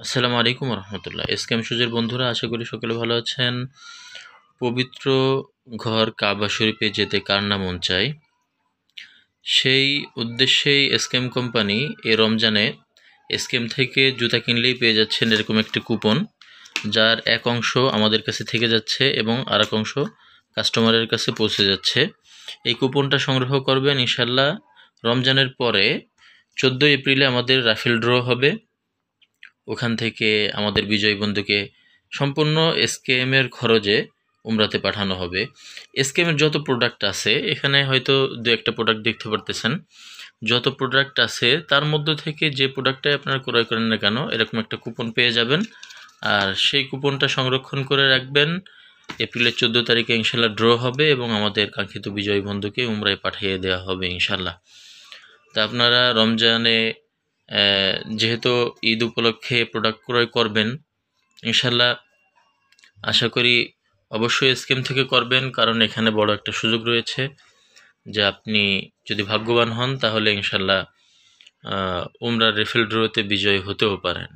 আসসালামু আলাইকুম রহমতুল্লাহ। এসকেএম সুজের বন্ধুরা, আশা করি সকলে ভালো আছেন। পবিত্র ঘর কাবা শরীফে যেতে কার না মন চায়, সেই উদ্দেশ্যেই এসকেএম কোম্পানি এই রমজানে এসকেএম থেকে জুতা কিনলেই পেয়ে যাচ্ছেন এরকম একটি কুপন, যার এক অংশ আমাদের কাছে থেকে যাচ্ছে এবং আর এক অংশ কাস্টমারের কাছে পৌঁছে যাচ্ছে। এই কুপনটা সংগ্রহ করবেন ইনশাল্লাহ। রমজানের পরে 14 এপ্রিলে আমাদের রাফেল ড্র হবে। ওখান থেকে আমাদের বিজয়ী বন্ধুকে সম্পূর্ণ এসকেএম এর খরচে উমরাতে পাঠানো হবে। এসকেএম এর যত প্রোডাক্ট আছে, এখানে হয়তো দু একটা প্রোডাক্ট দেখতে পারতেছেন। যত প্রোডাক্ট আছে তার মধ্য থেকে যে প্রোডাক্টটাই আপনারা ক্রয় করেন না কেন, এরকম একটা কুপন পেয়ে যাবেন। আর সেই কুপনটা সংরক্ষণ করে রাখবেন। এপ্রিলের 14 তারিখে ইনশাল্লাহ ড্র হবে এবং আমাদের কাঙ্ক্ষিত বিজয়ী বন্ধুকে উমরায় পাঠিয়ে দেওয়া হবে ইনশাল্লাহ। তা আপনারা রমজানে যেহেতু ঈদ উপলক্ষে প্রোডাক্ট ক্রয় করবেন, ইনশাল্লাহ আশা করি অবশ্যই এসকেএম থেকে করবেন, কারণ এখানে বড় একটা সুযোগ রয়েছে যে আপনি যদি ভাগ্যবান হন তাহলে ইনশাল্লাহ উমরার রেফেল ড্রতে বিজয়ী হতেও পারেন।